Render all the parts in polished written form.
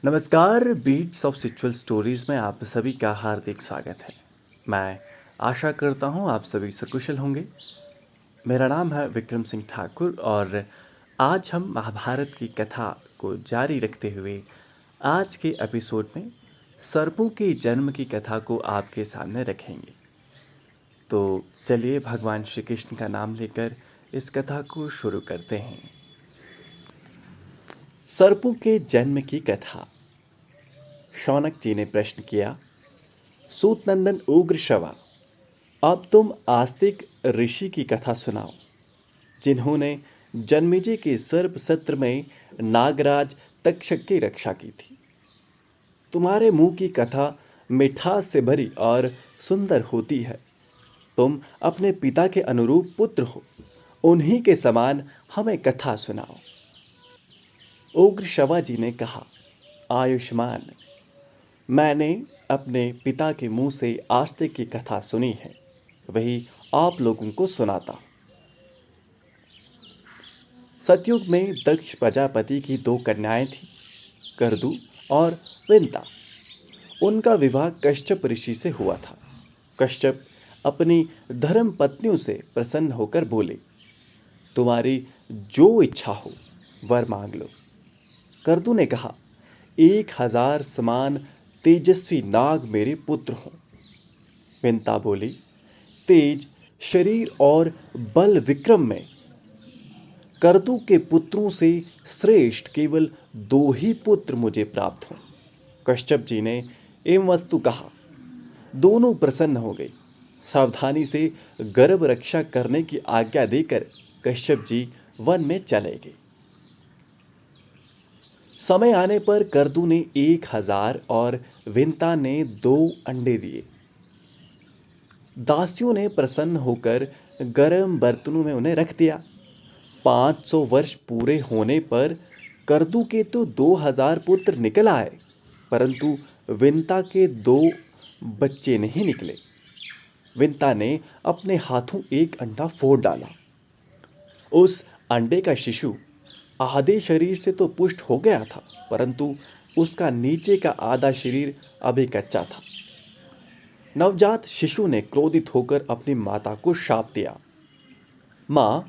नमस्कार। Beats of सिचुअल stories में आप सभी का हार्दिक स्वागत है। मैं आशा करता हूँ आप सभी सकुशल होंगे। मेरा नाम है विक्रम सिंह ठाकुर और आज हम महाभारत की कथा को जारी रखते हुए आज के एपिसोड में सर्पों के जन्म की कथा को आपके सामने रखेंगे। तो चलिए भगवान श्री कृष्ण का नाम लेकर इस कथा को शुरू करते हैं। सर्पों के जन्म की कथा। शौनक जी ने प्रश्न किया, सूतनंदन उग्रश्रवा, अब तुम आस्तिक ऋषि की कथा सुनाओ, जिन्होंने जन्मेजय के सर्प सत्र में नागराज तक्षक की रक्षा की थी। तुम्हारे मुंह की कथा मिठास से भरी और सुंदर होती है। तुम अपने पिता के अनुरूप पुत्र हो, उन्हीं के समान हमें कथा सुनाओ। उग्रश्रवा जी ने कहा, आयुष्मान, मैंने अपने पिता के मुंह से आस्तिक की कथा सुनी है, वही आप लोगों को सुनाता हूं। सतयुग में दक्ष प्रजापति की 2 कन्याएं थीं, करदू और विंता। उनका विवाह कश्यप ऋषि से हुआ था। कश्यप अपनी धर्म पत्नियों से प्रसन्न होकर बोले, तुम्हारी जो इच्छा हो वर मांग लो। करदू ने कहा, 1000 समान तेजस्वी नाग मेरे पुत्र हों। विंता बोली, तेज शरीर और बल विक्रम में करदू के पुत्रों से श्रेष्ठ केवल 2 ही पुत्र मुझे प्राप्त हों। कश्यप जी ने एवं वस्तु कहा। दोनों प्रसन्न हो गए। सावधानी से गर्भ रक्षा करने की आज्ञा देकर कश्यप जी वन में चले गए। समय आने पर करदू ने 1000 और विंता ने 2 अंडे दिए। दासियों ने प्रसन्न होकर गर्म बर्तनों में उन्हें रख दिया। 500 वर्ष पूरे होने पर करदू के तो 2000 पुत्र निकल आए, परंतु विंता के 2 बच्चे नहीं निकले। विंता ने अपने हाथों एक अंडा फोड़ डाला। उस अंडे का शिशु आधे शरीर से तो पुष्ट हो गया था, परंतु उसका नीचे का आधा शरीर अभी कच्चा था। नवजात शिशु ने क्रोधित होकर अपनी माता को शाप दिया, मां,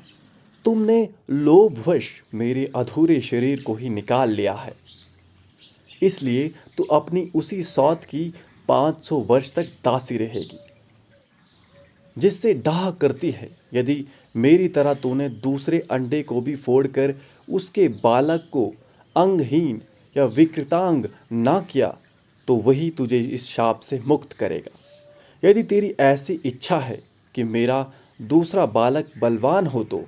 तुमने लोभवश मेरे अधूरे शरीर को ही निकाल लिया है, इसलिए तू अपनी उसी सौत की 500 वर्ष तक दासी रहेगी, जिससे डाह करती है। यदि मेरी तरह तूने दूसरे अंडे को भी फोड़कर उसके बालक को अंगहीन या विकृतांग ना किया, तो वही तुझे इस शाप से मुक्त करेगा। यदि तेरी ऐसी इच्छा है कि मेरा दूसरा बालक बलवान हो, तो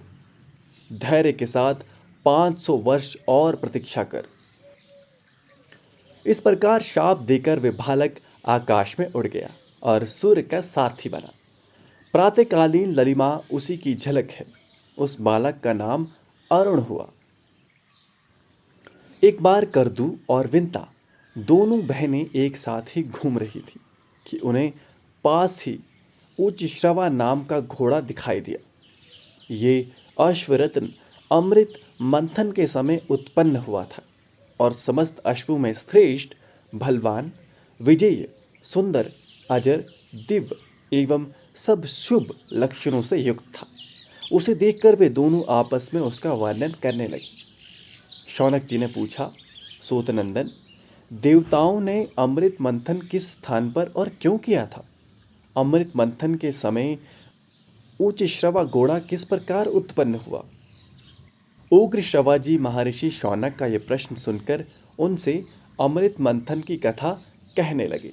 धैर्य के साथ 500 वर्ष और प्रतीक्षा कर। इस प्रकार शाप देकर वे बालक आकाश में उड़ गया और सूर्य का सारथी बना। प्रातःकालीन ललिमा उसी की झलक है। उस बालक का नाम अरुण हुआ। एक बार करदू और विंता दोनों बहनें एक साथ ही घूम रही थी कि उन्हें पास ही उच्चश्रवा नाम का घोड़ा दिखाई दिया। ये अश्वरत्न अमृत मंथन के समय उत्पन्न हुआ था और समस्त अश्वों में श्रेष्ठ, बलवान, विजयी, सुंदर, अजर, दिव्य एवं सब शुभ लक्षणों से युक्त था। उसे देखकर वे दोनों आपस में उसका वर्णन करने लगे। शौनक जी ने पूछा, सूतनंदन, देवताओं ने अमृत मंथन किस स्थान पर और क्यों किया था? अमृत मंथन के समय उच्चश्रवा घोड़ा किस प्रकार उत्पन्न हुआ? उग्रश्रवा जी महर्षि शौनक का यह प्रश्न सुनकर उनसे अमृत मंथन की कथा कहने लगे।